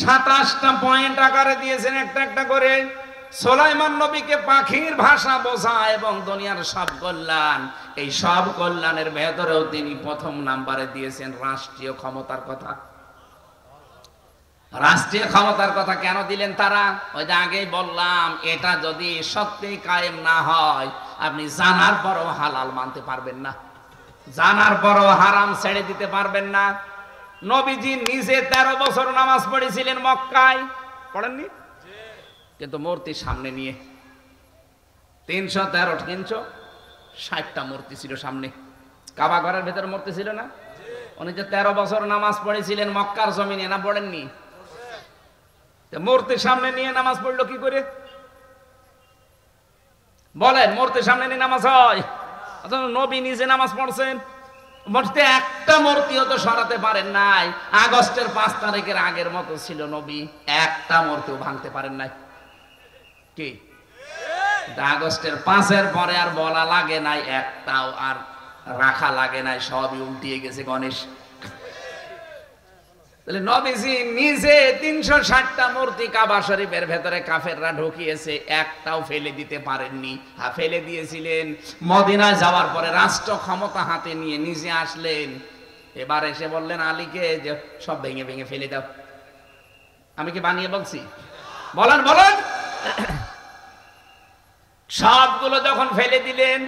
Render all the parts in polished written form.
27টা point আকারে দিয়েছেন একটা একটা করে। সুলাইমান নবীকে পাখির ভাষা বোঝা এবং দুনিয়ার সব কল্যাণ, এই সব কল্যাণের ভেতরেও তিনি প্রথম নাম্বারে দিয়েছেন রাষ্ট্রীয় ক্ষমতার কথা। রাষ্ট্রীয় ক্ষমতার কথা কেন দিলেন তারা? ওই যে আগেই বললাম, এটা যদি সত্যি কায়েম না হয় আপনি জানার পরও হালাল মানতে পারবেন না, জানার পরও হারাম ছেড়ে দিতে পারবেন না। নবীজি নিজে 13 বছর নামাজ পড়েছিলেন মক্কায়, পড়েননি? কিন্তু মূর্তি সামনে নিয়ে 360টা মূর্তি ছিল সামনে। কাবা ঘরের ভেতরে মূর্তি ছিল না? উনি যে 13 বছর নামাজ পড়েছিলেন মক্কার জমিনে, না পড়েননি? মূর্তির সামনে নিয়ে নামাজ পড়লো কি করে বলেন? মূর্তির সামনে নিয়ে নামাজ হয়? নবী নিজে নামাজ পড়ছেন, মূর্তি একটা মূর্তিও তো সরাতে পারেন নাই। আগস্টের 5 তারিখের আগের মতো ছিল নবী, একটা মূর্তিও ভাঙতে পারেন নাই। কি আগস্টের 5-এর পরে আর বলা লাগে নাই, একটাও আর রাখা লাগে নাই, সবই উল্টিয়ে গেছে গণেশ। তাহলে নবীজি নিজে 360টা মূর্তি কাবা শরীফের ভেতরে কাফেররা ঢুকিয়েছে, একটাও ফেলে দিতে পারেননি। ফেলে দিয়েছিলেন মদিনায় যাওয়ার পরে, রাষ্ট্র ক্ষমতা হাতে নিয়ে নিজে আসলেন। এবার এসে বললেন আলীকে যে সব ভেঙে ভেঙে ফেলে দাও। আমি কি বানিয়ে বলছি? বলেন বলেন। সবগুলো যখন ফেলে দিলেন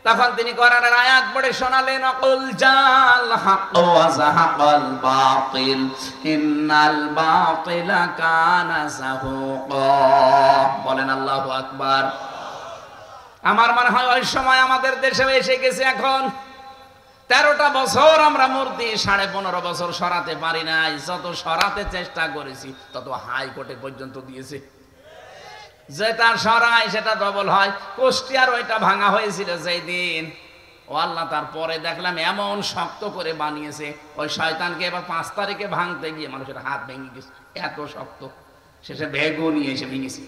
তখন তিনি কোরআনের আয়াত পড়ে শোনালেন, আকুল জাল হক ওয়া যাহাকাল বাতিল ইন্নাল বাতিলা কানা যাহুকা। বলেন আল্লাহু আকবার। আমার মনে হয় ওই সময় আমাদের দেশে এসে গেছে। এখন 13টা বছর আমরা মূর্তি 15.5 বছর সরাতে পারি নাই। যত সরাতে চেষ্টা করেছি তত হাইকোর্টে পর্যন্ত দিয়েছে। যেটা সরাই সেটা ডবল হয়। কুষ্টিয়ার ওইটা ভাঙা হয়েছিল যেই দিন, ও আল্লাহ, তারপরে দেখলাম এমন শক্ত করে বানিয়েছে, ওই শয়তানকে এবার 5 তারিখে ভাঙতে গিয়ে মানুষের হাত ভেঙে গেছে, এত শক্ত। শেষে ভেগু নিয়ে এসে ভেঙেছে।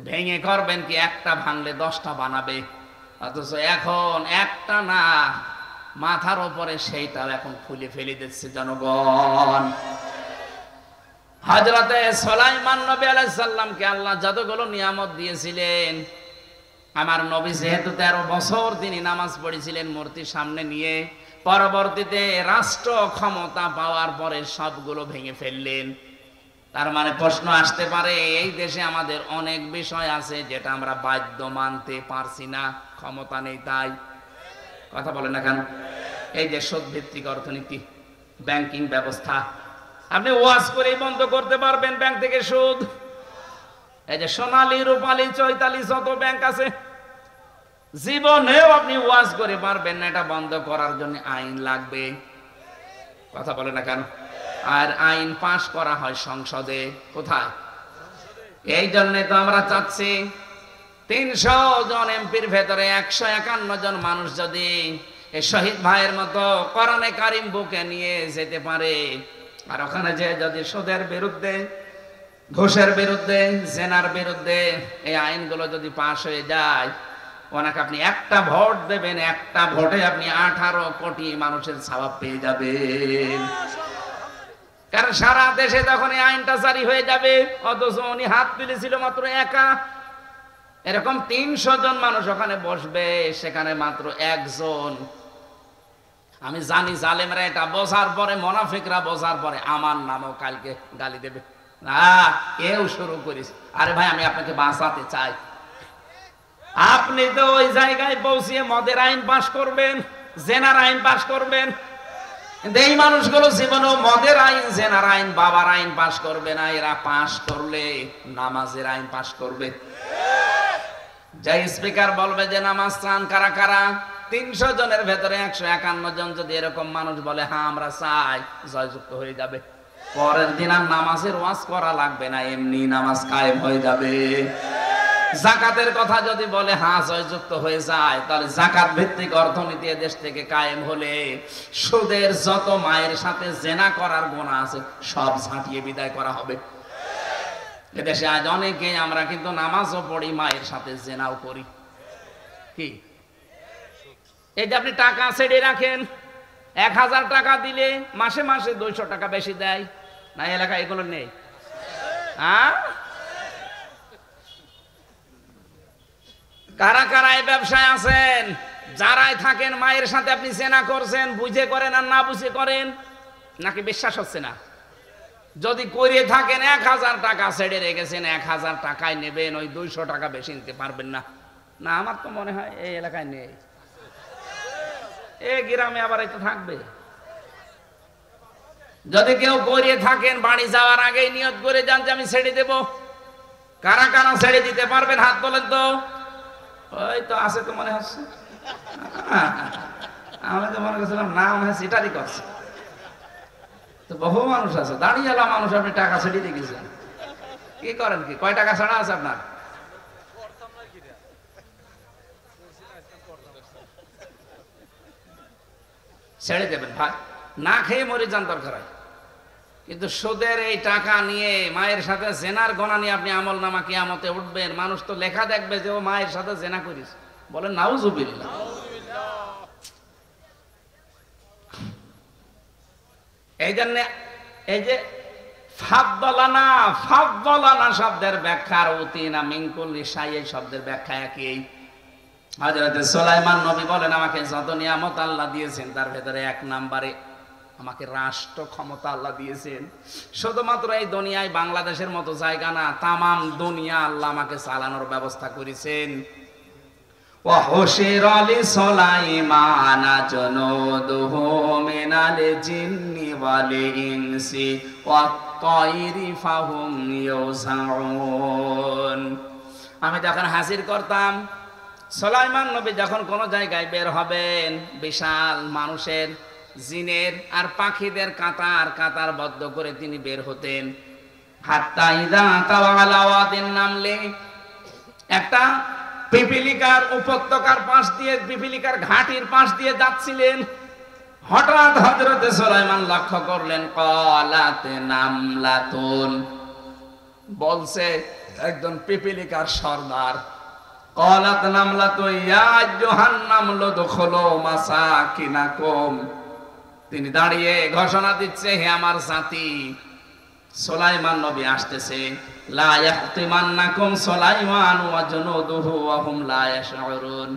ভেঙে করবেন কি, একটা ভাঙলে 10টা বানাবে। অথচ এখন একটা না, মাথার ওপরে সেইটাও এখন খুলে ফেলে দিচ্ছে জনগণ। হযরতে সুলাইমান নবী আলাইহিস সালামকে আল্লাহ যতগুলো নিয়ামত দিয়েছিলেন, আমার নবী যেহেতু 13 বছর তিনি নামাজ পড়েছিলেন মূর্তির সামনে নিয়ে, পরবর্তীতে রাষ্ট্র ক্ষমতা পাওয়ার পরে সবগুলো ভেঙে ফেললেন। তার মানে প্রশ্ন আসতে পারে, এই দেশে আমাদের অনেক বিষয় আছে যেটা আমরা বাধ্য মানতে পারছি না, ক্ষমতা নেই তাই। কথা বলেন না কেন? এই যে সুদ ভিত্তিক অর্থনীতি, ব্যাংকিং ব্যবস্থা, আপনি ওয়াজ করেই বন্ধ করতে পারবেন ব্যাংক থেকে সুদ। এই যে সোনালী, রূপালী, চৈতালি যত ব্যাংক আছে, জীবনেও আপনি ওয়াজ করে পারবেন না। এটা বন্ধ করার জন্য আইন লাগবে। কথা বলে না কেন? আর আইন পাশ করা হয় সংসদে। কোথায়? এই জন্য তো আমরা চাচ্ছি 300 জন এমপির ভেতরে 151 জন মানুষ যদি এই শহীদ ভাইয়ের মতো কোরআনে কারিম বুকে নিয়ে যেতে পারে, আর ওখানে যে যদি সুদের বিরুদ্ধে, ঘুষের বিরুদ্ধে, জেনার বিরুদ্ধে এই আইনগুলো যদি পাশ হয়ে যায়, ওনাকে আপনি একটা ভোট দেবেন, একটা ভোটে আপনি 18 কোটি মানুষের সওয়াব পেয়ে যাবেন। কারণ সারা দেশে যখন এই আইনটা জারি হয়ে যাবে, অথচ উনি হাত তুলেছিল মাত্র একা, এরকম 300 জন মানুষ ওখানে বসবে, সেখানে মাত্র একজন। আমি জানি জালেমরা এটা বোঝার পরে, মুনাফিকরা বোঝার পরে আমার নামও কালকে গালি দেবে। না, কেউ শুরু করিস। আরে ভাই, আমি আপনাকে বাঁচাতে চাই। আপনি তো ওই জায়গায় পৌঁছিয়ে মদের আইন পাশ করবেন, জেনার আইন পাশ করবেন, কিন্তু এই মানুষগুলো জীবনেও মদের আইন, জেনার আইন, বাবার আইন পাশ করবে না। এরা পাশ করলে নামাজের আইন পাশ করবে। যে স্পিকার বলবে যে নামাজ চান কারা কারা, 300 জনের ভেতরে 151 জন যদি এরকম মানুষ বলে হ্যাঁ আমরা চাই, জয়যুক্ত হয়ে যাবে। পরের দিন আর নামাজের ওয়াজ করা লাগবে না, এমনি নামাজ কায়েম হয়ে যাবে। জাকাতের কথা যদি বলে হ্যাঁ জয়যুক্ত হয়ে যায়, তাহলে জাকাত ভিত্তিক অর্থনীতি দেশ থেকে কায়েম হলে সুদের যত মায়ের সাথে জেনা করার গুনাহ আছে সব ছাঁটিয়ে বিদায় করা হবে। এদেশে আজ অনেকে আমরা কিন্তু নামাজও পড়ি, মায়ের সাথে জেনাও করি। কি এই যে আপনি টাকা ছেড়ে রাখেন, 1000 টাকা দিলে মাসে মাসে 200 টাকা বেশি দেয়, না এলাকায় এগুলো নেই? হ্যাঁ, কারা কারা এই ব্যবসায় আছেন? যারাই থাকেন মায়ের সাথে আপনি জেনা করছেন, বুঝে করেন আর না বুঝে করেন, নাকি বিশ্বাস হচ্ছে না? যদি করে থাকেন 1000 টাকা ছেড়ে রেখেছেন, 1000 টাকায় নেবেন, ওই 200 টাকা বেশি নিতে পারবেন না? না, আমার তো মনে হয় এই এলাকায় নেই। এই গ্রামে আবার একটু থাকবে। যদি কেউ করে থাকেন বাড়ি যাওয়ার আগেই নিয়ত করে যান যে আমি ছেড়ে দেব। কারা কারা ছেড়ে দিতে পারবেন হাত বলেন তো? ওই তো আছে তো মনে হচ্ছে। আমি তো মনে করছিলাম না, মনে হয় সেটারই করছে। তো বহু মানুষ আছে, দাঁড়িয়েলা মানুষ, আপনি টাকা ছেড়ে দিয়ে গেছেন। কি করেন, কি কয় টাকা ছাড়া আছে আপনার? ছেড়ে দেবেন ভাই, না খেয়ে মরে যান দরকার হয়। কিন্তু সুদের এই টাকা নিয়ে মায়ের সাথে জেনার গোনা নিয়ে আপনি আমল নামা কিয়ামতে উঠবেন, মানুষ তো লেখা দেখবে যে ও মায়ের সাথে জেনা করিস। বলেন নাউজুবিল্লাহ। এই জন্য এই যে ফাদ্দালানা শব্দের ব্যাখ্যার উতিনা মিনকুল নিশাই, এই শব্দের ব্যাখ্যা একই। হযরত সুলাইমান নবী বলেন আমাকে যত নিয়ামত আল্লাহ দিয়েছেন তার ভেতরে 1 নম্বরে আমাকে রাষ্ট্র ক্ষমতা আল্লাহ দিয়েছেন। শুধুমাত্র এই দুনিয়ায় বাংলাদেশের মতো জায়গা না, তামাম দুনিয়া আল্লাহ আমাকে চালানোর ব্যবস্থা করেছেন। ওয়া হুশিরা লিসুলাইমানা জুনুদুহু মিনাল জিন্নি ওয়াল ইনসি ওয়াত তায়রি ফাহুম ইউসাউন। আমি যখন হাজির করতাম, সুলাইমান নবী যখন কোন জায়গায় বের হবেন, বিশাল মানুষের, জিনের আর পাখিদের কাতার কাতার বদ্ধ করে তিনি বের হতেন। হাত্তা ইযা তাওয়ালা ওয়াদিন নামলে, একটা পিপিলিকার উপত্যকার পাশ দিয়ে, পিপিলিকার ঘাটির পাশ দিয়ে যাচ্ছিলেন। হঠাৎ হযরত সুলাইমান লক্ষ্য করলেন ক্বালাত নামলাতুন, বলছে একজন পিপিলিকার সর্দার, ক্বালাত নামলাতু ইয়া আইয়ুহান নামলু দুখুলু মাসাকিনাকুম। তিনি দাঁড়িয়ে ঘোষণা দিচ্ছে, হে আমার জাতি, সুলাইমান নবী আসতেছে। লা ইয়াহতিমান্নাকুম সুলাইমান ওয়া জুনুদুহু ওয়া হুম লা ইয়াশউরুন।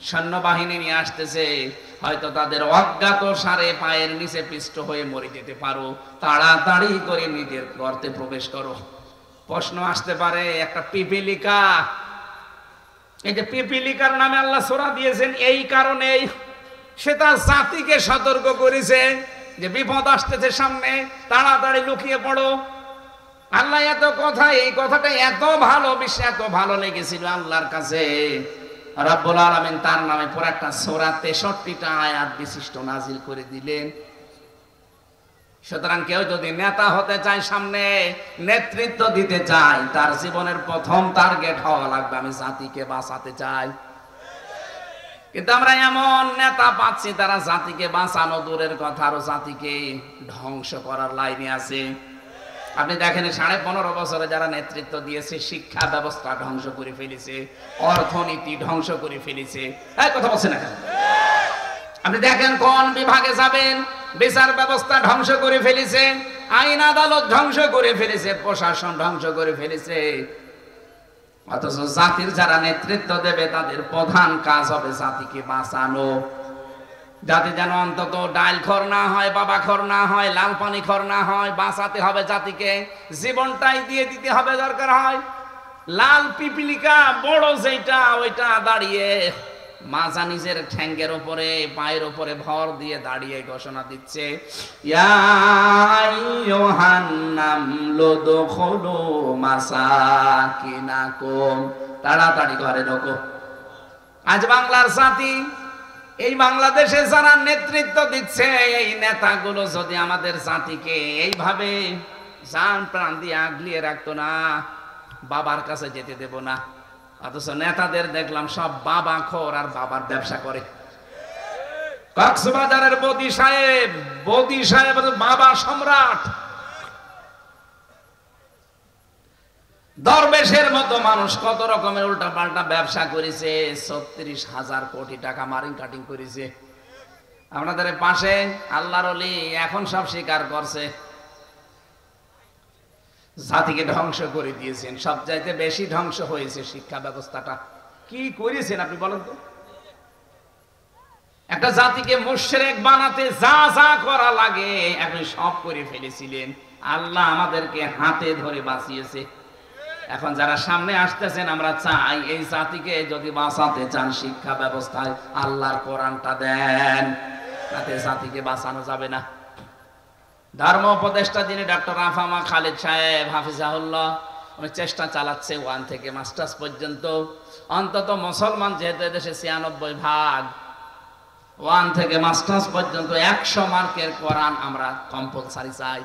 সৈন্যবাহিনী নিয়ে আসতেছে, হয়তো তাদের অজ্ঞাত সারে পায়ের নিচে পিষ্ট হয়ে মরে যেতে পারো, তাড়াতাড়ি করে নিজের গর্তে প্রবেশ করো। প্রশ্ন আসতে পারে, একটা পিপিলিকা, এই যে পিপিলিকার নামে আল্লাহ সূরা দিয়েছেন এই কারণেই, সে তার জাতিকে সতর্ক করেছে যে বিপদ আসতেছে সামনে, তাড়াতাড়ি লুকিয়ে পড়ো। আল্লাহ এত কথা, এই কথাটা এত ভালোবেসে, এত ভালো লেগেছিল আল্লাহর কাছে, রব্বুল আলামিন তার নামে পুরো একটা সূরা 63টা আয়াত বিশিষ্ট নাজিল করে দিলেন। সুতরাং কেউ যদি নেতা হতে চায়, সামনে নেতৃত্ব দিতে চায়, তার জীবনের প্রথম টার্গেট হওয়া লাগবে আমি জাতিকে বাঁচাতে চাই। কিন্তু আমরা এমন নেতা পাচ্ছি তারা জাতিকে বাঁচানো দূরের কথা, আরো জাতিকে ধ্বংস করার লাইনে আছে। আপনি দেখেন 15.5 বছরে যারা নেতৃত্ব দিয়েছে, শিক্ষা ব্যবস্থা ধ্বংস করে ফেলেছে, অর্থনীতি ধ্বংস করে ফেলেছে। এই কথা বলছে না কেন? আপনি দেখেন কোন বিভাগে যাবেন, বিচার ব্যবস্থা ধ্বংস করে ফেলেছে, আইন আদালত ধ্বংস করে ফেলেছে, প্রশাসন ধ্বংস করে ফেলেছে। অথচ জাতির যারা নেতৃত্ব দেবে তাদের প্রধান কাজ হবে জাতিকে বাঁচানো। জাতি যেন অন্তত ডাল খর না হয়, বাবা খর না হয়, লাল পানি খর না হয়, বাঁচাতে হবে জাতিকে, জীবনটাই দিয়ে দিতে হবে দরকার হয়। লাল পিপিলিকা বড় যেটা, ওইটা দাঁড়িয়ে মাজা নিজের ঠ্যাঙ্গের উপরে, পায়ের উপরে ভর দিয়ে দাঁড়িয়ে ঘোষণা দিচ্ছে, ইয়া আইয়ুহান নামলু দুখুলু মাসাকিনাকুম, তাড়াতাড়ি ঘরে ঢোকো। আজ বাংলার জাতি, এই বাংলাদেশে যারা নেতৃত্ব দিচ্ছে, এই নেতাগুলো যদি আমাদের জাতিকে এইভাবে জান প্রাণ দিয়ে আগলিয়ে রাখতো না, বাবার কাছে যেতে দেব না। অথচ নেতাদের দেখলাম সব বাবা খোর আর বাবার ব্যবসা করে। কক্সবাজারের বদি সাহেব বাবা সম্রাট, দরবেশের মতো মানুষ কত রকমের উল্টা পাল্টা ব্যবসা করেছে, 36,000 কোটি টাকা মারিং কাটিং করেছে। আপনাদের পাশে আল্লাহর ওলি এখন সব স্বীকার করছে, জাতিকে ধ্বংস করে দিয়েছেন। সবচাইতে বেশি ধ্বংস হয়েছে শিক্ষা ব্যবস্থাটা। কি করেছেন আপনি বলেন তো? একটা জাতিকে মুশরিক বানাতে যা যা করা লাগে আপনি সব করে ফেলেছিলেন। আল্লাহ আমাদেরকে হাতে ধরে বাঁচিয়েছে। এখন যারা সামনে আসতেছেন, আমরা চাই এই জাতিকে যদি বাঁচাতে চান শিক্ষা ব্যবস্থায় আল্লাহর কোরআনটা দেন, তাতে জাতিকে বাঁচানো যাবে না। ধর্ম উপদেষ্টা যিনি ডক্টর আফামা খালেদ সাহেব হাফিজাহুল্লাহ, উনি চেষ্টা চালাচ্ছে 1 থেকে মাস্টার্স পর্যন্ত অন্তত মুসলমান যেহেতু এদেশে 96%, 1 থেকে মাস্টার্স পর্যন্ত 100 মার্কের কোরআন আমরা কম্পালসারি চাই।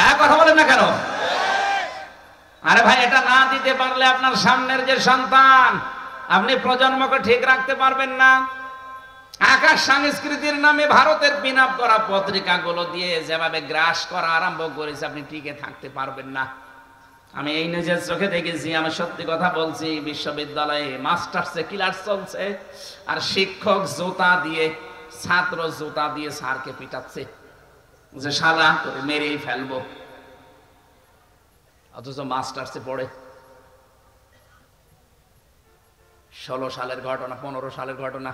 এক কথা বলেন না কেন? আরে ভাই, এটা না দিতে পারলে আপনার সামনের যে সন্তান, আপনি প্রজন্মকে ঠিক রাখতে পারবেন না। আকাশ সংস্কৃতির নামে ভারতের পিনআপ করা পত্রিকাগুলো দিয়ে যেভাবে গ্রাস করা আরম্ভ করেছে, আপনি টিকে থাকতে পারবেন না। আমি এই নিজের চোখে দেখেছি, আমি সত্যি কথা বলছি। বিশ্ববিদ্যালয়ে মাস্টার্সে ক্লাস চলছে আর শিক্ষক জুতা দিয়ে, ছাত্র জুতা দিয়ে স্যারকে পিটাচ্ছে যে শালা তোরে মেরেই ফেলবো, অথচ মাস্টার্সে পড়ে। 16 সালের ঘটনা, 15 সালের ঘটনা।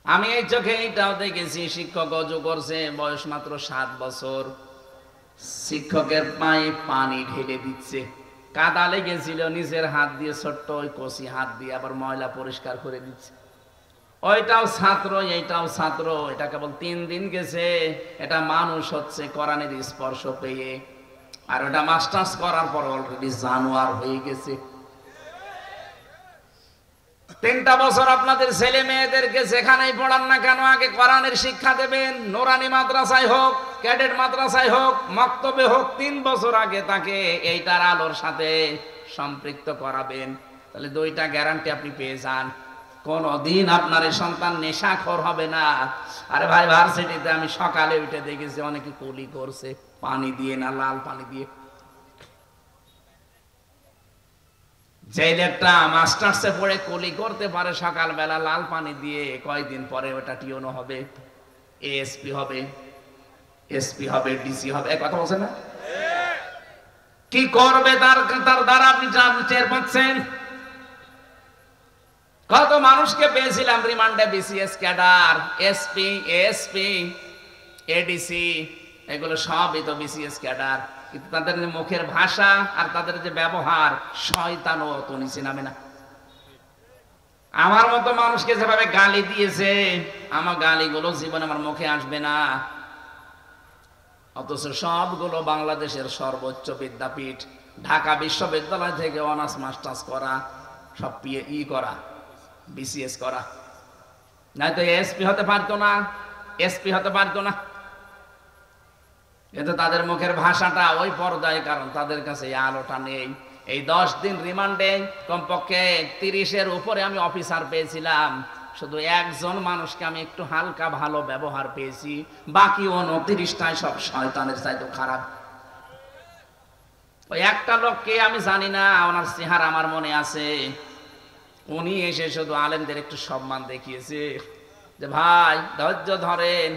আমি এই চোখে এইটাও দেখেছি, শিক্ষক অজু করছে, বয়স মাত্র 7 বছর, শিক্ষকের পায়ে পানি ঢেলে দিচ্ছে। কাদা লেগেছিল, নিজের হাত দিয়ে, ছোট্ট ওই কচি হাত দিয়ে আবার ময়লা পরিষ্কার করে দিচ্ছে। ওইটাও ছাত্র, এইটাও ছাত্র। এটা কেবল 3 দিন গেছে, এটা মানুষ হচ্ছে কোরআনের স্পর্শ পেয়ে। আর ওটা মাস্টার্স করার পর অলরেডি জানোয়ার হয়ে গেছে। 3টা বছর আপনাদের ছেলে মেয়েদেরকে যেখানেই পড়ান না কেন আগে কোরআনের শিক্ষা দেবেন। নুরানি মাদ্রাসায় হোক, ক্যাডেট মাদ্রাসায় হোক, মক্তবে হোক, 3 বছর আগে তাকে এইটার আলোর সাথে সম্পৃক্ত করাবেন। তাহলে 2টা গ্যারান্টি আপনি পেয়ে যান। কোনদিন আপনার এই সন্তান নেশাখোর হবে না। আরে ভাই, ভার্সিটিতে আমি সকালে উঠে দেখেছি অনেকে কুলি করছে, পানি দিয়ে না, লাল পানি দিয়ে। যে লোকটা মাস্টার্সে পড়ে কুলি করতে পারে সকালবেলা লাল পানি দিয়ে, কয়দিন পরে ওটা টিওনো হবে, এএসপি হবে, এসপি হবে, ডিসি হবে। এক কথা বলছেন না? কি করবে তার দ্বারা আপনি টের পাচ্ছেন। কত মানুষকে পেয়েছিলাম রিমান্ডে, BCS cadre, SP, ASP, ADC, এগুলো সবই তো বিসিএস ক্যাডার। কিন্তু তাদের যে মুখের ভাষা আর তাদের যে ব্যবহার, শয়তানও অত নিচে নামে না। আমার মতো মানুষকে যেভাবে গালি দিয়েছে, আমার গালিগুলো জীবনে আমার মুখে আসবে না। অথচ সবগুলো বাংলাদেশের সর্বোচ্চ বিদ্যাপীঠ, ঢাকা বিশ্ববিদ্যালয় থেকে অনার্স মাস্টার্স করা, সব পিএ করা, বিসিএস করা। নয়তো এসপি হতে পারতো না, এসপি হতে পারতো না। কিন্তু তাদের মুখের ভাষাটা ওই পর্যায়ে, কারণ তাদের কাছে এই আলোটা নেই। এই 10 দিন রিমান্ডে কমপক্ষে 30-এর উপরে আমি অফিসার পেয়েছিলাম। শুধু একজন মানুষকে আমি একটু হালকা ভালো ব্যবহার পেয়েছি, বাকি 29টাই সব শয়তানের চাইতে খারাপ। ওই একটা লোককে আমি জানি না, ওনার চেহারা আমার মনে আছে। উনি এসে শুধু আলেমদের একটু সম্মান দেখিয়েছে যে ভাই ধৈর্য ধরেন।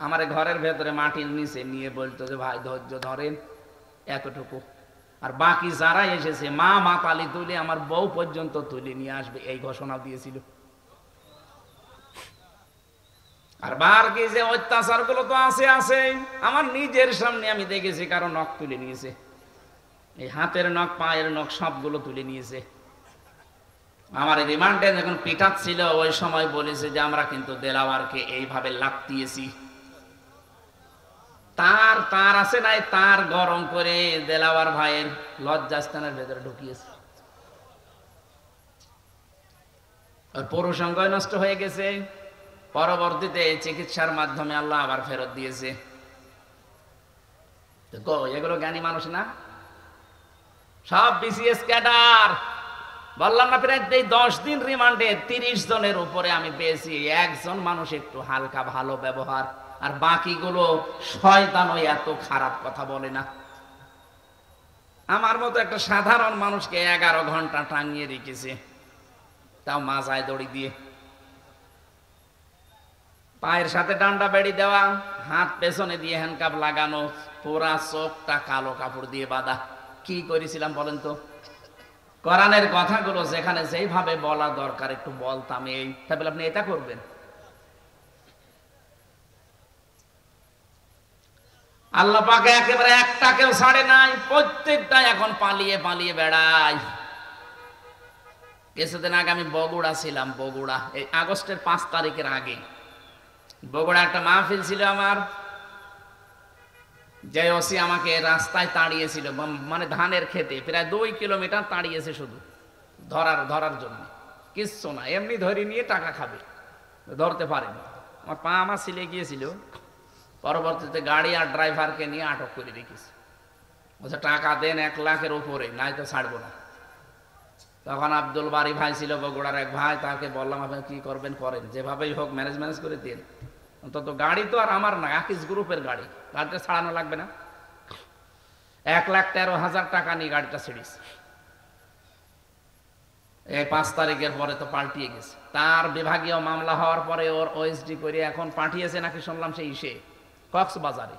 আমার ঘরের ভেতরে মাটির নিচে নিয়ে বলতো যে ভাই ধৈর্য ধরেন, এতটুকু। আর বাকি যারা এসেছে মা মাতালি তুলে আমার বউ পর্যন্ত তুলে নিয়ে আসবে, এই ঘোষণা দিয়েছিল। আর বাকি যে অত্যাচার গুলো তো আছে, আমার নিজের সামনে আমি দেখেছি কারো নখ তুলে নিয়েছে, এই হাতের নখ, পায়ের নখ সবগুলো তুলে নিয়েছে। আমার রিমান্ডে যখন পিটাচ্ছিল ওই সময় বলেছে যে আমরা কিন্তু দেলাওয়ারকে এইভাবে লাফতিয়েছি। তার আছে নাই, তার গরম করে দেলাওয়ার ভাইয়ের লজ্জাস্থানের ভেতরে ঢুকিয়েছে। পুরুষাঙ্গ নষ্ট হয়ে গেছে, পরবর্তীতে চিকিৎসার মাধ্যমে আল্লাহ আবার ফেরত দিয়েছে। এগুলো জ্ঞানী মানুষ না, সব বিসিএস ক্যাডার। বললাম না, প্রায় 10 দিন রিমান্ডে 30 জনের উপরে আমি পেয়েছি। একজন মানুষ একটু হালকা ভালো ব্যবহার, আর বাকিগুলো শয়তান, ওই এত খারাপ কথা বলে না। আমার মতো একটা সাধারণ মানুষকে 11 ঘন্টা টাঙিয়ে রেখেছে, তাও মাজায় দড়ি দিয়ে। পায়ের সাথে ডান্ডা বেড়ি দেওয়া, হাত পেছনে দিয়ে হ্যান্ডকাপ লাগানো, পুরা চোখটা কালো কাপড় দিয়ে বাঁধা। কি করেছিলাম বলেন তো? কোরআনের কথাগুলো যেখানে যেইভাবে বলা দরকার একটু বলতাম, এই তাহলে আপনি এটা করবেন। আল্লাহ পাকে একেবারে একটাকেও ছাড়ে নাই, প্রত্যেকটা এখন পালিয়ে পালিয়ে বেড়ায়। কিছুদিন আগে আমি বগুড়া ছিলাম, বগুড়া এই আগস্টের 5 তারিখের আগে বগুড়া একটা মাহফিল ছিল আমার। যে ওসি আমাকে রাস্তায় তাড়িয়েছিল, মানে ধানের খেতে প্রায় 2 কিলোমিটার তাড়িয়েছে শুধু ধরার জন্য, কিচ্ছু না, এমনি ধরে নিয়ে টাকা খাবে, ধরতে পারেনি। আমার পা আমার ছিলে গিয়েছিল, পরবর্তীতে গাড়ি আর ড্রাইভারকে নিয়ে আটক করে রেখেছে। বলছে টাকা দেন 1 লাখের উপরে, নাই তো ছাড়বো না। তখন আব্দুল বারি ভাই ছিল বগুড়ার এক ভাই, তাকে বললাম আপনি কি করবেন করেন, যেভাবেই হোক ম্যানেজ করে দিন, অন্তত গাড়ি তো আর আমার না, আকিস গ্রুপের গাড়ি, গাড়িটা ছাড়ানো লাগবে না। 1,13,000 টাকা নিয়ে গাড়িটা ছেড়েছে। এই 5 তারিখের পরে তো পাল্টিয়ে গেছে। তার বিভাগীয় মামলা হওয়ার পরে ওর ওএসডি করে এখন পাঠিয়েছে নাকি শুনলাম সেই কক্সবাজারে,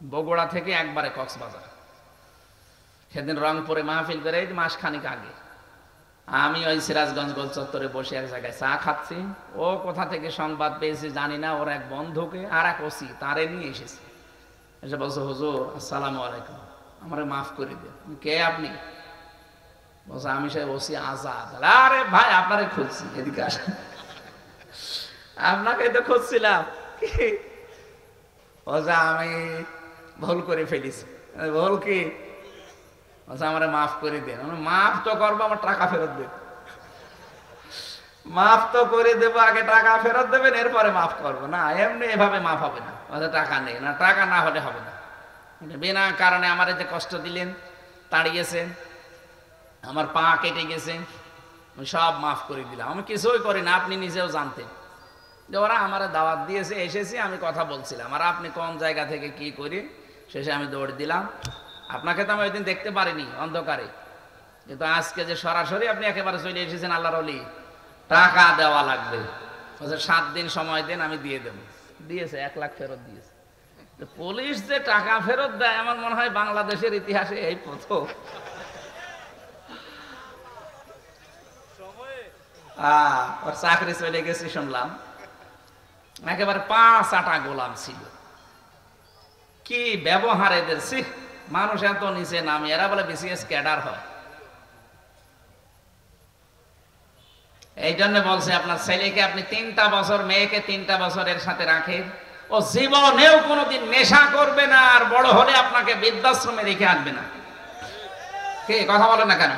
বগুড়া থেকে একবারে কক্সবাজার। সেদিন রংপুরে মাহফিল করে এই মাসখানিক আগে আমি ওই সিরাজগঞ্জ গোল চত্বরে বসে এক জায়গায় চা খাচ্ছি। ও কোথা থেকে সংবাদ পেয়েছে জানি না, ওর এক বন্ধুকে আর এক ওসি তারে নিয়ে এসেছে, এসে বলছে হুজুর আসসালামু আলাইকুম, আমারে মাফ করে দেন। কে আপনি? বলছে আমি সেই ওসি আজাদ। আরে ভাই আপনারে খুঁজছি, এদিকে আসেন। আপনাকে তো খুঁজছিলাম। বলছে আমি ভুল করে ফেলেছি। ভুল কি? বলছে আমারে মাফ করে দেন। মাফ তো করবো, আমার টাকা ফেরত দেন। মাফ তো করে দেবো, আগে টাকা ফেরত দেবেন, এরপরে মাফ করবো না, এমনি এভাবে মাফ হবে না। টাকা নেই না, টাকা না হলে হবে না। বিনা কারণে আমার যে কষ্ট দিলেন, তাড়িয়েছেন, আমার পা কেটে গেছে, সব মাফ করে দিলাম। আমি কিছুই করি না, আপনি নিজেও জানতেন যে ওরা আমার দাওয়াত দিয়েছে, এসেছি, আমি কথা বলছিলাম, আর আপনি কোন জায়গা থেকে কি করি, শেষে আমি দৌড় দিলাম। আপনাকে তো আমি ওই দিন দেখতে পারিনি অন্ধকারে, কিন্তু আজকে যে সরাসরি আপনি একেবারে চলে এসেছেন, আল্লাহর ওলি, টাকা দেওয়া লাগবে, 7 দিন সময় দেন, আমি দিয়ে দেবো। দিয়েছে, 1 লাখ ফেরত দিয়েছে। পুলিশ যে টাকা ফেরত দেয়, আমার মনে হয় বাংলাদেশের ইতিহাসে এই প্রথম। ওর চাকরি চলে গেছে শুনলাম, একেবারে 5 আটা গোলাম ছিল। কি ব্যবহার এদের! মানুষ এত নিচে নামে, এরা বলে বিসিএস ক্যাডার হয়। এই জন্য বলছে আপনার ছেলেকে আপনি 3টা বছর, মেয়েকে 3টা বছর এর সাথে রাখেন, ও জীবনেও কোনোদিন নেশা করবে না, আর বড় হলে আপনাকে বৃদ্ধাশ্রমে রেখে আসবে না। কে কথা বলে না কেন?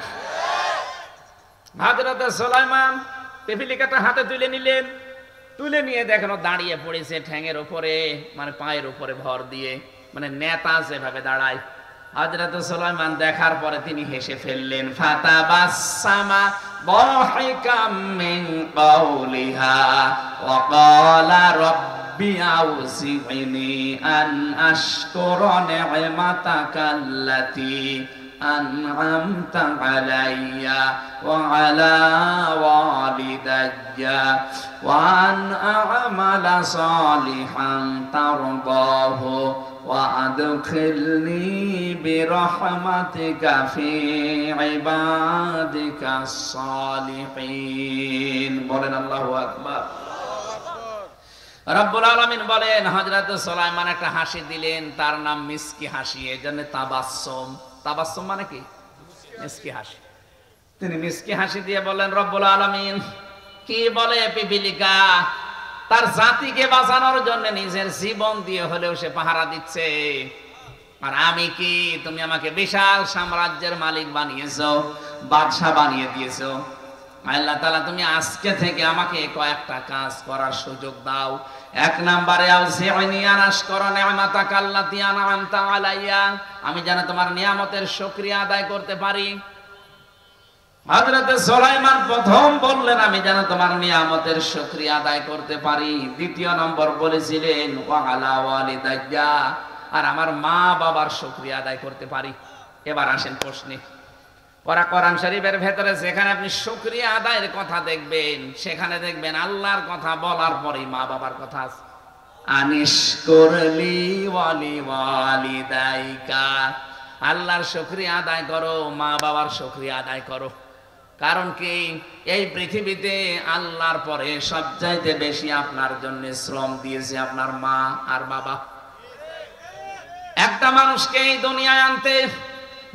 হযরত সুলাইমান পিপিলিকাটা হাতে তুলে নিলেন, তুলে নিয়ে দেখেন ও দাঁড়িয়ে পড়েছে ঠ্যাঙের উপরে, মানে পায়ের উপরে ভর দিয়ে, মানে নেতা যেভাবে দাঁড়ায়। হযরত সুলাইমান দেখার পরে তিনি হেসে ফেললেন। ফাতাবাসসামা দাহিকাম মিন কাওলিহা ওয়া ক্বালা রাব্বি আউযি'নি আন আশকুরা নি'মাতাকাল্লাতী أنعمت علي وعلى والدي وأن أعمل صالحا ترضاه وأدخلني برحمتك في عبادك الصالحين বলেন আল্লাহু আকবার। রব্বুল আলামিন বলেন হযরত সুলাইমান একটা হাসি দিলেন, তার নাম মিসকি হাসি, এজন্য তাবাসসুম। তাবাসসুম মানে কি? মিসকি হাসি। তিনি মিসকি হাসি দিয়ে বললেন রব্বুল আলামিন কি বলে পিপিলিকা তার জাতিকে বাঁচানোর জন্য নিজের জীবন দিয়ে হলেও সে পাহারা দিচ্ছে, আর আমি কি? তুমি আমাকে বিশাল সাম্রাজ্যের মালিক বানিয়েছো, বাদশা বানিয়ে দিয়েছো। আল্লাহ তাআলা তুমি আজকে থেকে আমাকে কয়েকটা কাজ করার সুযোগ দাও। 1 নম্বরে আউযি'নি আন আশকুরা নি'মাতাকাল্লাতী আন'আমতা আলাইয়া, আমি যেন তোমার নিয়ামতের শুকরিয়া আদায় করতে পারি। হযরত সুলাইমান প্রথম বললেন আমি যেন তোমার নিয়ামতের শুকরিয়া আদায় করতে পারি। দ্বিতীয় নম্বর বলেছিলেন ওয়া আলা ওয়ালিদাইয়া, আর আমার মা বাবার শুকরিয়া আদায় করতে পারি। এবার আসেন প্রশ্নে, ওরা কোরআন শরীফের ভেতরে যেখানে আপনি শুকরিয়া আদায়ের কথা দেখবেন, সেখানে দেখবেন আল্লাহর কথা বলার পরেই মা বাবার কথা আছে। আনিশকুরলি ওয়ালি ওয়ালিদাইকা, আল্লাহর শুকরিয়া আদায় করো, মা বাবার শুকরিয়া আদায় করো। কারণ কি, এই পৃথিবীতে আল্লাহর পরে সবচাইতে বেশি আপনার জন্য শ্রম দিয়েছে আপনার মা আর বাবা। একটা মানুষকে এই দুনিয়ায় আনতে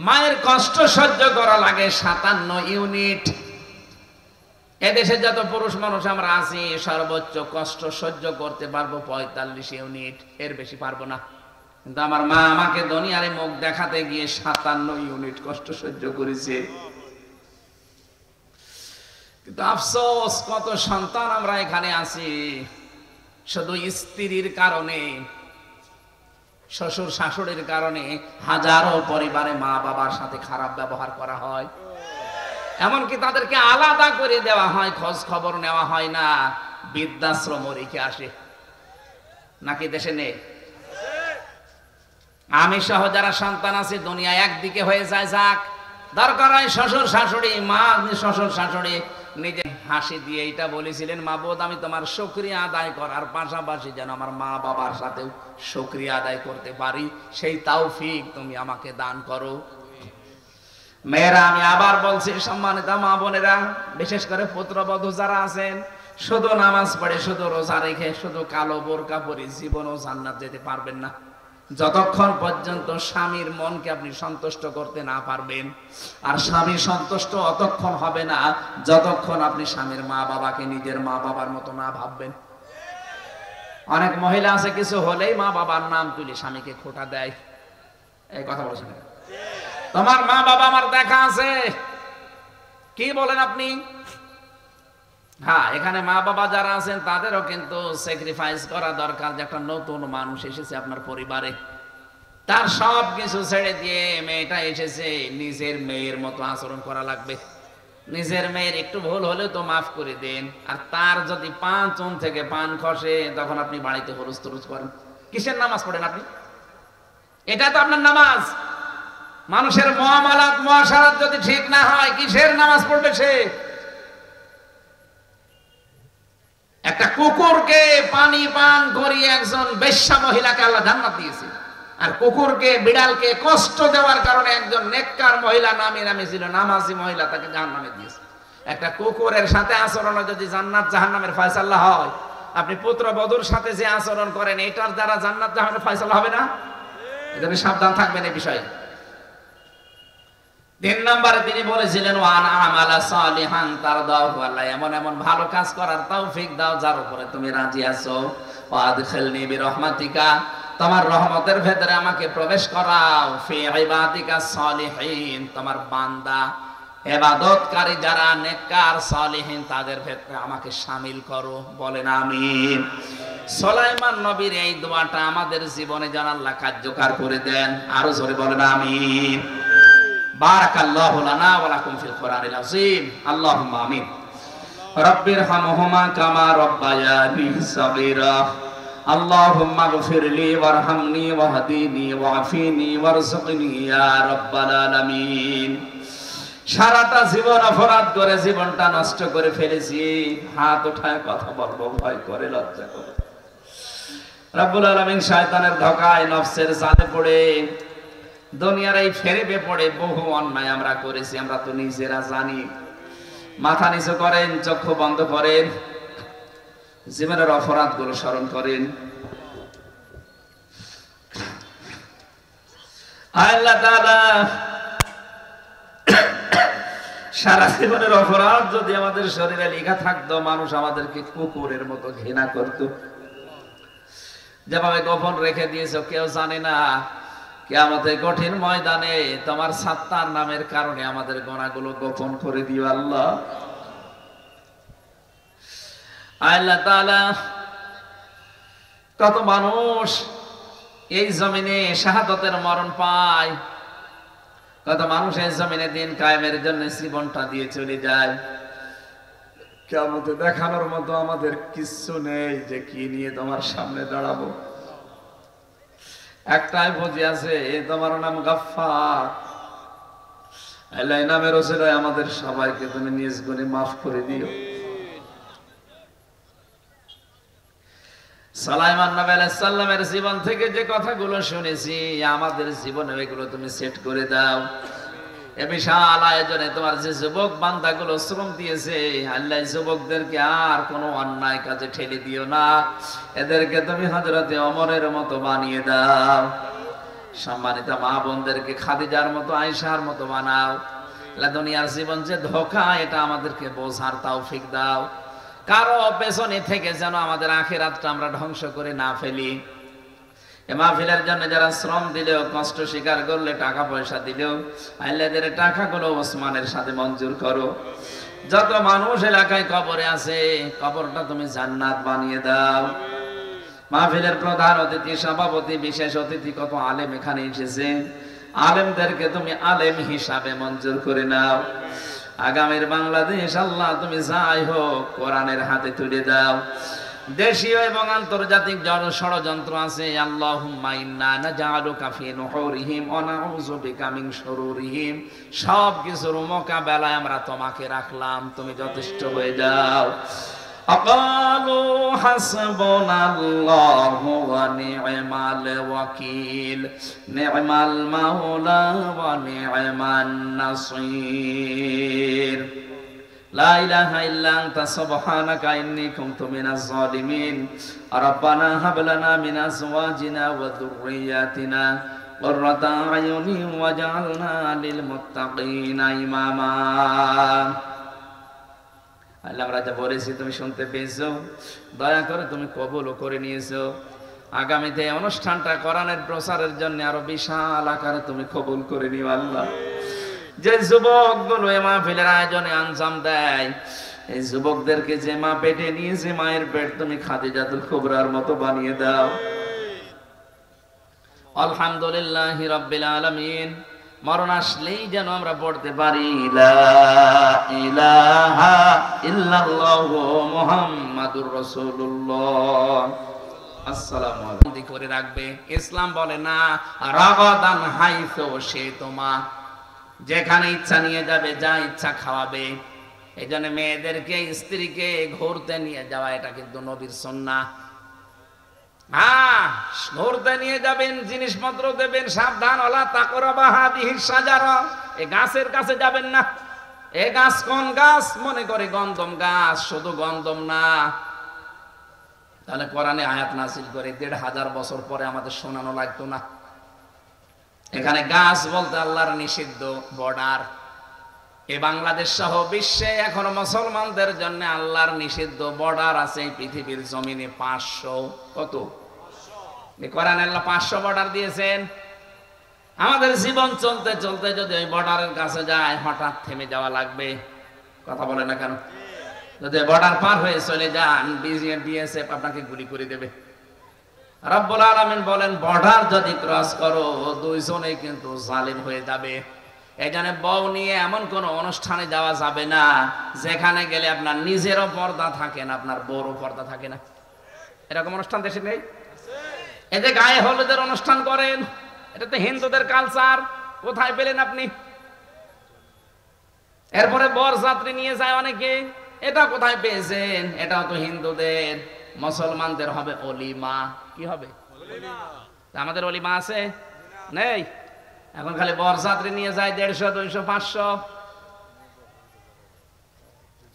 মায়ের কষ্ট সহ্য করা লাগে 57 ইউনিট। এদেশে যত পুরুষ মানুষ আমরা আছি, সর্বোচ্চ কষ্ট সহ্য করতে পারবো 45 ইউনিট, এর বেশি পারবো না। কিন্তু আমার মা আমাকে দুনিয়ারে মুখ দেখাতে গিয়ে 57 ইউনিট কষ্ট সহ্য করেছে। কিন্তু আফসোস, কত সন্তান আমরা এখানে আছি শুধু স্ত্রীর কারণে, শ্বশুর শাশুড়ির কারণে হাজারো পরিবারে মা বাবার সাথে খারাপ ব্যবহার করা হয়, এমনকি তাদেরকে আলাদা করে দেওয়া হয়, খোঁজ খবর নেওয়া হয় না, বৃদ্ধাশ্রম রেখে আসে। নাকি দেশে নেই? আমি সহ যারা সন্তান আছে দুনিয়া একদিকে হয়ে যায়, যাক, দরকার হয় শ্বশুর শাশুড়ি, মা শ্বশুর শাশুড়ি নিজে হাসি দিয়ে এটা বলেছিলেন, মাবুদ আমি তোমার শুকরিয়া আদায় করার পাশাপাশি যেন আমার মা বাবার সাথেও শুকরিয়া আদায় করতে পারি, সেই তৌফিক তুমি আমাকে দান করো। মেয়েরা, আমি আবার বলছি, সম্মানিত মা বোনেরা, বিশেষ করে পুত্রবধূ যারা আছেন, শুধু নামাজ পড়ে, শুধু রোজা রেখে, শুধু কালো বোরকা পরে জীবনও জান্নাত যেতে পারবেন না, যতক্ষণ পর্যন্ত স্বামীর মনকে আপনি সন্তুষ্ট করতে না পারবেন। আর স্বামী সন্তুষ্ট অতক্ষণ হবে না যতক্ষণ আপনি স্বামীর মা বাবাকে নিজের মা বাবার মতো না ভাববেন। অনেক মহিলা আছে কিছু হলেই মা বাবার নাম তুলে স্বামীকে খোঁটা দেয়। এই কথা বলছেন, তোমার মা বাবা আমার দেখা আছে, কি বলেন আপনি? হ্যাঁ, এখানে মা বাবা যারা আছেন তাদেরও কিন্তু স্যাক্রিফাইস করা দরকার, যে একটা নতুন মানুষ এসেছে আপনার পরিবারে, তার সব কিছু ছেড়ে দিয়ে মেয়েটা এসেছে, নিজের মেয়ের মতো আচরণ করা লাগবে। নিজের মেয়ের একটু ভুল হলেও তো মাফ করে দেন। আর তার যদি 5 চুন থেকে পান খসে, তখন আপনি বাড়িতে হরুস তরুস করেন। কিসের নামাজ পড়েন আপনি? এটা তো আপনার নামাজ। মানুষের মুআমালাত মুআশারাত যদি ঠিক না হয়, কিসের নামাজ পড়বে সে? একটা কুকুরকে পানি পান করিয়ে একজন বেশ্যা মহিলাকে আল্লাহ জান্নাত দিয়েছে, আর কুকুরকে বিড়ালকে কষ্ট দেওয়ার কারণে একজন নেককার মহিলা নামে ছিল নামাজি মহিলা, তাকে জাহান্নামে দিয়েছে। একটা কুকুরের সাথে আচরণে যদি জান্নাত জাহান্নামের ফয়সালা হয়, আপনি পুত্রবধূর সাথে যে আচরণ করেন এটার দ্বারা জান্নাত জাহান্নামের ফয়সালা হবে না? এজন্য সাবধান থাকবেন এই বিষয়ে। 3 নম্বরে তিনি বলেছিলেন, ওয়ান আমালা সালিহান তারদাহু, আল্লাহ এমন এমন ভালো কাজ করার তৌফিক দাও যার উপরে তুমি রাজি আছো। ওয়াদখিলনি বিরহমাতিকা, তোমার রহমতের ভেতরে আমাকে প্রবেশ করাও। ফি ইবাদিকা সালিহিন, তোমার বান্দা ইবাদতকারী যারা নেককার সালিহিন তাদের ভেতরে আমাকে শামিল করো। বলেন আমিন। সুলাইমান নবীর এই দোয়াটা আমাদের জীবনে যেন আল্লাহ কার্যকর করে দেন। আরো জোরে বলেন আমিন। বারাকাল্লাহু লানা ওয়া লাকুম ফিল কোরআনিল আযীম। আল্লাহুম্মা আমিন। রাব্বিরহামহুমা কামা রাব্বায়ানি সাগীরা। আল্লাহুম্মা গফিরলি ওয়ারহামনি ওয়াহদিনি ওয়াআফিনি ওয়ারযুকনি ইয়া রাব্বাল আলামিন। সারাটা জীবন অপরাধ করে জীবনটা নষ্ট করে ফেলেছি, হাত উঠায় কথা বলবো ভয় করে, লজ্জা করে। রব্বুল আলামিন শয়তানের ধোঁকায় নফসের জালে পড়ে দুনিয়ার এই ফেরেবে পড়ে বহু অন্যায় আমরা করেছি, আমরা তো নিজেরা জানি। মাথা নিচু করেন, চক্ষু বন্ধ করেন, জীবনের অপরাধগুলো স্মরণ করেন। আল্লাহ তাআলা সারা জীবনের অপরাধ যদি আমাদের শরীরে লেখা থাকতো, মানুষ আমাদেরকে কুকুরের মতো ঘৃণা করত। যেভাবে গোপন রেখে দিয়েছ কেউ জানে না, কিয়ামতের কঠিন ময়দানে তোমার সাত্তার নামের কারণে আমাদের গুনাহগুলো গোপন করে দিও আল্লাহ। আল্লাহ তাআলা, কত মানুষ এই জমিনে শাহাদাতের মরণ পায়, কত মানুষ এই জমিনে দিন কায়েমের জন্য জীবনটা দিয়ে চলে যায়। কিয়ামতে দেখানোর মতো আমাদের কিছু নেই যে কি নিয়ে তোমার সামনে দাঁড়াবো। একটাই বুঝি আছে, তোমার নাম গাফফার। আল্লাহ নামের ওসিলায় আমাদের সবাইকে তুমি নিজ গুণে মাফ করে দিও। সুলাইমান নবী আলাইহিস সালামের জীবন থেকে যে কথাগুলো শুনেছি আমাদের জীবনে এগুলো তুমি সেট করে দাও। এ বিশাল আয়োজনে তোমার যে যুবক বান্দাগুলো শ্রম দিয়েছে আল্লাহ যুবকদেরকে আর কোনো অন্যায় কাজে ঠেলে দিও না, এদেরকে তুমি হযরতে ওমরের মতো বানিয়ে দাও। সম্মানিত মা বোনদেরকে খাদিজার মতো আয়েশার মতো বানাও। দুনিয়ার জীবন যে ধোঁকা এটা আমাদেরকে বোঝার তৌফিক দাও। কারো পেছনে থেকে যেন আমাদের আখিরাতটা আমরা ধ্বংস করে না ফেলি। এ মাহফিলের জন্য যারা শ্রম দিলেও কষ্ট স্বীকার করলে টাকা পয়সা দিলেও আল্লাহ এদের টাকাগুলো ওসমানের সাথে মঞ্জুর করো। যত মানুষ এলাকায় কবরে আছে কবরটা তুমি জান্নাত বানিয়ে দাও। মাহফিলের প্রধান অতিথি, সভাপতি, বিশেষ অতিথি কত আলেম এখানে এসেছে, আলেমদেরকে তুমি আলেম হিসাবে মঞ্জুর করে নাও। আগামীর বাংলাদেশ আল্লাহ তুমি যাই হোক কোরআনের হাতে তুলে দাও। দেশীয় এবং আন্তর্জাতিক ষড়যন্ত্র আছে, আল্লাহুম্মা ইন্না নাজআলুকা ফি নুহুরিহিম ওয়া নাউযু বিকা মিন শুরুরিহিম, সব কিছুর মোকাবেলায় আমরা তোমাকে রাখলাম, তুমি যথেষ্ট হয়ে যাও। আকালু হাসবুনাল্লাহু ওয়া নি'মাল ওয়াকিল, নি'মাল মাওলা ওয়া নি'মান নাসীর। লা ইলাহা ইল্লা আনতা সুবহানাকা ইন্নী কুনতু মিনাজ জালিমিন। রাব্বানা হাব লানা মিন আজওয়াজিনা ওয়া যুররিয়াতিনা কুররাতা আয়ুনিন ওয়াজআলনা লিল মুত্তাকিনা ইমামা। আল্লাহ, আমরা যা বলেছি তুমি শুনতে পেয়েছো, দয়া করে তুমি কবুল করে নিয়েছো। আগামীতে অনুষ্ঠানটা কোরআনের প্রচারের জন্য আরো বিশাল আকারে তুমি কবুল করে নিও। আল্লাহ, যে যুবকগুলো এই মাহফিলের আয়োজনে আঞ্জাম দেয়, এই যুবকদেরকে যে মা পেটে নিয়েছে মায়ের পেট তুমি খাদিজাতুল কুবরার মতো বানিয়ে দাও। আলহামদুলিল্লাহি রাব্বিল আলামিন। মরণ আসলেই যেন আমরা পড়তে পারি লা ইলাহা ইল্লাল্লাহু মুহাম্মাদুর রাসূলুল্লাহ। আসসালামু আলাইকুম করে রাখবে। ইসলাম বলে না রাগাদান হাইসু শিতুমা, যেখানে ইচ্ছা নিয়ে যাবে, যা ইচ্ছা খাওয়াবে। এই জন্য মেয়েদেরকে স্ত্রীকে ঘুরতে নিয়ে যাওয়া এটা কিন্তু নবীর সুন্নাহ। হ্যাঁ, ঘুরতে নিয়ে যাবেন, জিনিসপত্র দেবেন, সাবধান ওয়ালা তাকরাবা হাদিহিস সাজারা, এই গাছের কাছে যাবেন না। এই গাছ কোন গাছ? মনে করে গন্ধম গাছ, শুধু গন্ধম না। তাহলে কোরআনে আয়াত নাযিল করে ১৫০০ বছর পরে আমাদের শোনানো লাগতো না। এখানে গাছ বলতে আল্লাহর নিষিদ্ধ বর্ডার। এই বাংলাদেশ সহ বিশ্বে এখন মুসলমানদের জন্য আল্লাহর নিষিদ্ধ বর্ডার আছে এই পৃথিবীর জমিনে ৫০০। কত? কোরআনে আল্লাহ ৫০০ বর্ডার দিয়েছেন। আমাদের জীবন চলতে চলতে যদি ওই বর্ডারের কাছে যায় হঠাৎ থেমে যাওয়া লাগবে। কথা বলে না কেন? যদি বর্ডার পার হয়ে চলে যান বিএসএফ আপনাকে গুলি করে দেবে। রব্বুল আলামিন বলেন বর্ডার যদি ক্রস করো দুইজনেই কিন্তু জালিম হয়ে যাবে। এই জন্য বউ নিয়ে এমন কোন অনুষ্ঠানে যাওয়া যাবে না যেখানে গেলে আপনার নিজেরও পর্দা থাকে না, আপনার বউরও পর্দা থাকে না। এরকম অনুষ্ঠান দেশে নেই? এই যে গায়ে হলুদের অনুষ্ঠান করেন, এটা তো হিন্দুদের কালচার। কোথায় পেলেন আপনি? এরপরে বরযাত্রী নিয়ে যায় অনেকে, এটা কোথায় পেয়েছেন? এটাও তো হিন্দুদের। মুসলমানদের হবে অলিমা। কি হবে? আমাদের অলিমা আছে? নেই। এখন খালি বরযাত্রী নিয়ে যায় ১৫০, ২০০, ৫০০।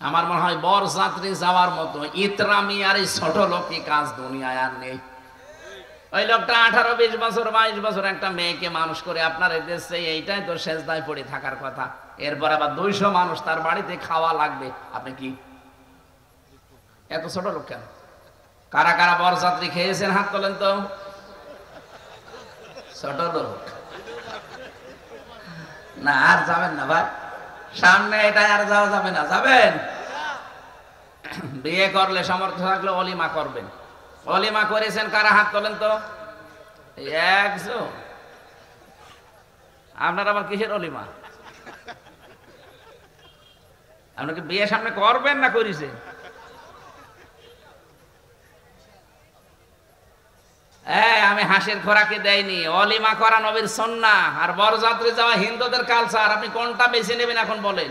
আমার মনে হয় বরযাত্রী যাওয়ার মতো ইতরামি আর এই ছোট লোকই কাজ দুনিয়ায় আর নেই। ওই লোকটা 18, 20 বছর, 22 বছর একটা মেয়েকে মানুষ করে আপনার দেশে, এইটাই তো সেজদায় পড়ে থাকার কথা। এরপর আবার 200 মানুষ তার বাড়িতে খাওয়া লাগবে। আপনি কি এত ছোট লোক কেন? কারা কারা বরযাত্রী খেয়েছেন হাত তোলেন তো। ছোট লোক না, আর যাবেন না ভাই, সামনে এটা আর যাওয়া যাবে না। যাবেন? বিয়ে করলে সামর্থ্য থাকলে অলিমা করবেন। অলিমা করেছেন কারা হাত তোলেন তো। একজন। আপনার আবার কিসের অলিমা? আপনাকে বিয়ে সামনে করবেন না করেছে? আমি হাসির খোরাকি দেয়নি, অলিমা করা নবীর সুন্নাহ আর বরযাত্রী যাওয়া হিন্দুদের কালচার। আপনি কোনটা বেছে নেবেন এখন বলেন?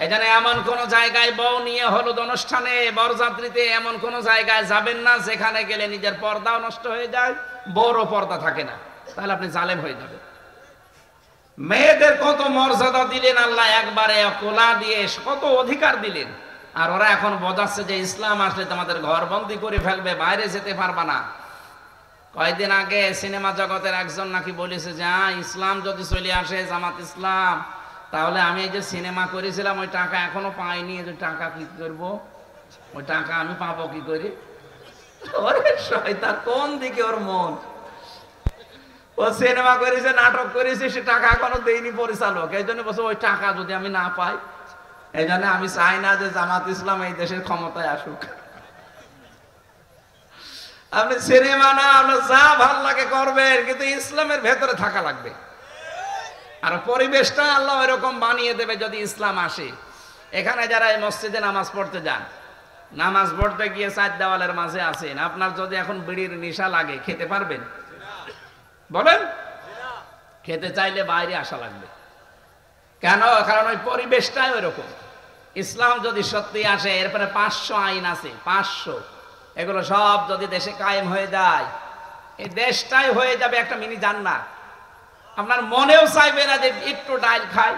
এখানে এমন কোন জায়গায় বউ নিয়ে হলুদ অনুষ্ঠানে বরযাত্রীতে এমন কোন জায়গায় যাবেন না যেখানে গেলে নিজের পর্দাও নষ্ট হয়ে যায়, বড় পর্দা থাকে না, তাহলে আপনি জালেম হয়ে যাবেন। মেয়েদের কত মর্যাদা দিলেন আল্লাহ, একবারে কোলা দিয়ে কত অধিকার দিলেন, আর ওরা এখন বোঝাচ্ছে যে ইসলাম আসলে তোমাদের ঘর বন্দি করে ফেলবে, বাইরে যেতে পারবা না। কয়েকদিন আগে সিনেমা জগতের একজন নাকি বলেছে যে ইসলাম যদি চলে আসে, জামাত ইসলাম, তাহলে আমি এই যে সিনেমা করেছিলাম ওই টাকা এখনো পাইনি, ওই টাকা কি করব, ওই টাকা আমি পাবো কি করে? ওরে শয়তান, কোন দিকে ওর মন? ও সিনেমা করেছে, নাটক করেছে, সে টাকা এখনো দেয়নি পরিচালক, এই জন্য বলছে ওই টাকা যদি আমি না পাই, এই জন্য আমি চাই না যে জামাত ইসলাম এই দেশের ক্ষমতায় আসুক। আপনি সিনেমা না, আপনার যা ভাল লাগে করবেন, কিন্তু ইসলামের ভেতরে থাকা লাগবে। আর পরিবেশটা আল্লাহ এরকম বানিয়ে দেবে যদি ইসলাম আসে। এখানে যারা এই মসজিদে নামাজ পড়তে যান, নামাজ পড়তে গিয়ে চার দেওয়ালের মাঝে আছেন, আপনার যদি এখন বিড়ির নেশা লাগে, খেতে পারবেন? বলেন, খেতে চাইলে বাইরে আসা লাগবে। কেন? কারণ ওই পরিবেশটাই ওইরকম। ইসলাম যদি সত্যি আসে, এরপরে 500 আইন আছে, 500, এগুলো সব যদি দেশে কায়েম হয়ে যায়, এই দেশটাই হয়ে যাবে একটা মিনি জান্নাত। আপনার মনেও চাইবে না যে একটু ডাল খাই,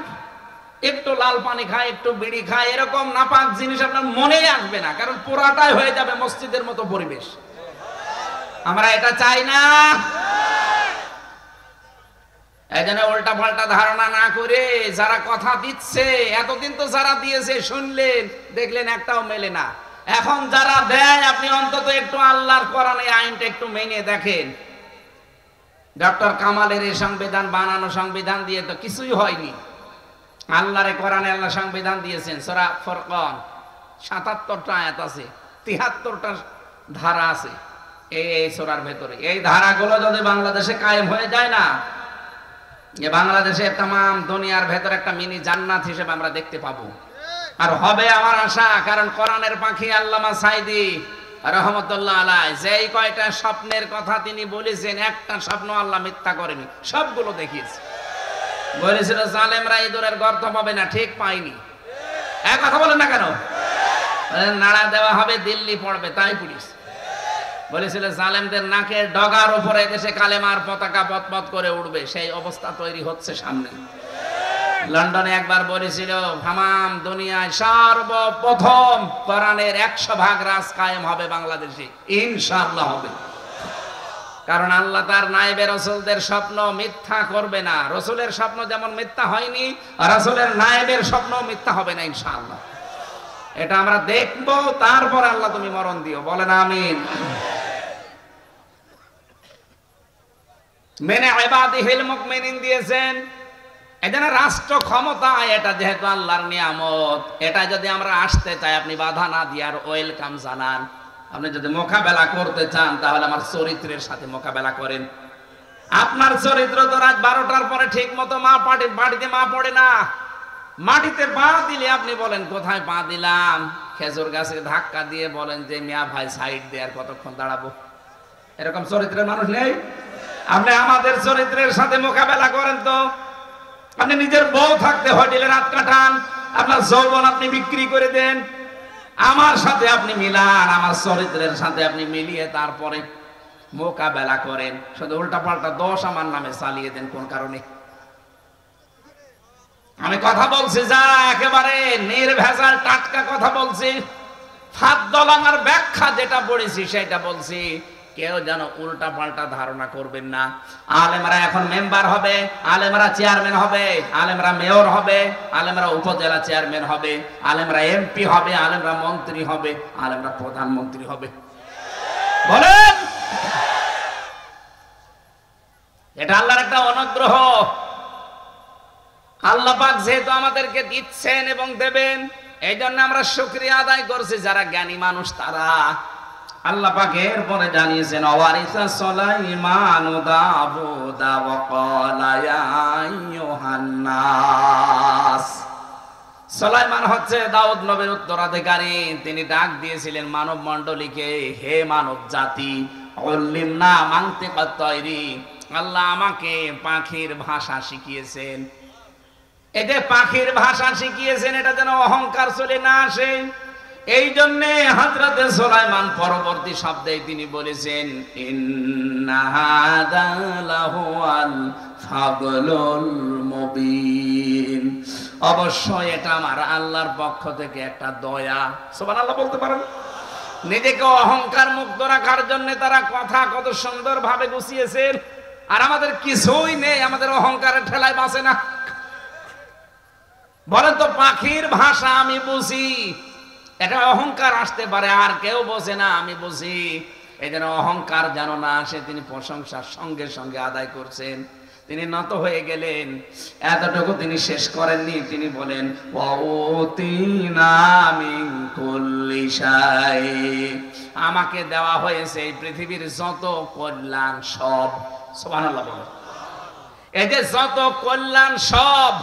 একটু লাল পানি খাই, একটু বিড়ি খাই, এরকম নাপাক জিনিস আপনার মনেই আসবে না, কারণ পুরাটাই হয়ে যাবে মসজিদের মতো পরিবেশ। আমরা এটা চাই না। এই জন্য উল্টা পাল্টা ধারণা না করে যারা কথা দিচ্ছে, এতদিন তো যারা দিয়েছে শুনলেন, দেখলেন একটাও মেলে না। এখন যারা দেয়, আপনি অন্তত একটু আল্লাহর কোরআনে আইনটা একটু মেনে দেখেন। ডক্টর কামালের এই সংবিধান বানানো সংবিধান দিয়ে তো কিছুই হয়নি। আল্লাহর কোরআনে আল্লাহ সংবিধান দিয়েছেন, সূরা ফুরকান 77টা আয়াত আছে, 73টা ধারা আছে এই সূরার ভেতরে। এই ধারাগুলো যদি বাংলাদেশে কায়েম হয়ে যায় না, যে বাংলাদেশে तमाम দুনিয়ার ভেতরে একটা মিনি জান্নাত হিসেবে আমরা দেখতে পাবো। আর হবে আমার আশা, কারণ কোরআনের পাখি আল্লামা সাইদি রহমতুল্লাহ আলাইহি যেই কয়টা স্বপ্নের কথা তিনি বলেছেন, একটা স্বপ্ন আল্লাহ মিথ্যা করেনি, সবগুলো দেখিয়েছে। বলেছিল জালেমরা ইঁদুরের গর্ত পাবে না, ঠিক পাইনি। এক কথা বলেন না কেন? নাড়া দেওয়া হবে, দিল্লি পড়বে, তাই পুলিশ বলেছিল জালেমদের নাকের ডগার উপরে দেশে কালেমার পতাকা পতপত করে উঠবে, সেই অবস্থা তৈরি হচ্ছে সামনে। লন্ডনে একবার বলেছিল तमाम দুনিয়ায় সর্বপ্রথম কোরআনের 100% রাজ কায়েম হবে বাংলাদেশে, ইনশাআল্লাহ হবে। কারণ আল্লাহ তার নায়েবে রাসূলদের স্বপ্ন মিথ্যা করবে না। রাসূলের স্বপ্ন যেমন মিথ্যা হয়নি, রাসূলের নায়েবের স্বপ্ন মিথ্যা হবে না ইনশাআল্লাহ। এটা আমরা দেখব, তারপর আল্লাহ তুমি মরণ দিও, বলেন আমিন। মেনে ইবাদিহিল মুমিনিন দিয়েছেন। এজন্য রাষ্ট্র ক্ষমতা এটা যেহেতু আল্লাহর নিয়ামত, এটা যদি আমরা আসতে চাই, আপনি বাধা না দিয়ে আর ওয়েলকাম জানান। আপনি যদি মোকাবেলা করতে চান, তাহলে আমার চরিত্রের সাথে মোকাবেলা করেন। আপনার চরিত্র তো রাত 12টার পরে ঠিক মতো বাড়িতে মা পড়ে না। মাটিতে পা দিলে আপনি বলেন কোথায় পা দিলাম, খেজুর গাছে ধাক্কা দিয়ে বলেন যে মিয়া ভাই সাইড দিয়ে আর কতক্ষণ দাঁড়াবো। এরকম চরিত্রের মানুষ নেই। আপনি আমাদের চরিত্রের সাথে মোকাবেলা করেন তো। আপনি নিজের বউ থাকতে হোটেলে রাত কাটান, আপনার যৌবন আপনি বিক্রি করে দেন, আমার সাথে আপনি মিলান, আমার চরিত্রের সাথে আপনি মিলিয়ে তারপরে মোকাবেলা করেন। শুধু উল্টা পাল্টা দোষ আমার নামে চালিয়ে দেন কোন কারণে? আমি কথা বলছি যা একেবারে নির্ভেজাল টাটকা কথা বলছি। ফাদ্দল আমার ব্যাখ্যা যেটা পড়েছি সেটা বলছি, কেউ যেন উল্টা পাল্টা ধারণা করবেন না। আলেমরা এখন মেম্বার হবে, আলেমরা চেয়ারম্যান হবে, আলেমরা মেয়র হবে, আলেমরা উপজেলা চেয়ারম্যান হবে, আলেমরা এমপি হবে, আলেমরা মন্ত্রী হবে, আলেমরা প্রধানমন্ত্রী হবে। বলেন, এটা আল্লাহর একটা অনুগ্রহ। আল্লাহ পাক যেহেতু আমাদেরকে দিচ্ছেন এবং দেবেন, এই জন্য আমরা শুকরিয়া আদায় করছি। যারা জ্ঞানী মানুষ তারা আল্লাহ পাক এরপরে জানিয়েছেন, ওয়ারিসা সুলাইমান দাউদ ওয়া ক্বালা ইয়া আইয়ুহান নাস। সুলাইমান হচ্ছে দাউদ নবীর উত্তরাধিকারী। তিনি ডাক দিয়েছিলেন মানব মণ্ডলীকে, হে মানব জাতি, উল্লিমনা মানতিকাত তায়রি, আল্লাহ আমাকে পাখির ভাষা শিখিয়েছেন। এই যে পাখির ভাষা শিখিয়েছেন, এটা যেন অহংকার চলে না আসে, এই জন্যে হযরতে সুলাইমান পরবর্তী শব্দে তিনি বলেছেন, ইন্না হাযা লাহুয়াল ফাদলুল মুবিন, অবশ্যই এটা আমার আল্লাহর পক্ষ থেকে একটা দয়া। সুবহানাল্লাহ বলতে পারেন? নিজেকে অহংকার মুক্ত রাখার জন্য তারা কথা কত সুন্দর ভাবে গুছিয়েছেন, আর আমাদের কিছুই নেই, আমাদের অহংকারের ঠেলায় বাঁচে না। বলেন তো, পাখির ভাষা আমি বুঝি, এটা অহংকার আসতে পারে, আর কেউ বোঝে না, আমি বুঝি। এই জন্য অহংকার যেন না আসে, তিনি প্রশংসার সঙ্গে সঙ্গে আদায় করছেন। তিনি নত হয়ে গেলেন, এতটুকু তিনি শেষ করেননি, তিনি বলেন ওয়াউতিনা মিন কুল্লি শাই, আমাকে দেওয়া হয়েছে এই পৃথিবীর যত কল্যাণ সব। সুবহানাল্লাহ বলেন। এই যে যত কল্যাণ সব,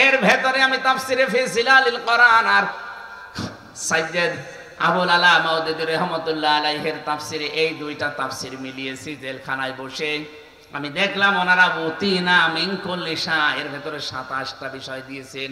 এর ভেতরে আমি তাফসিরে ফি জিলালিল কোরআন আর সাইয়্যিদ আবুল আলা মাউদুদী রাহমাতুল্লাহ আলাইহির তাফসিরে এই দুইটা তাফসির মিলিয়েছি জেলখানায় বসে। আমি দেখলাম ওনারা উতিনা মিন কুল্লি শাই এর ভেতরে 27টা বিষয় দিয়েছেন।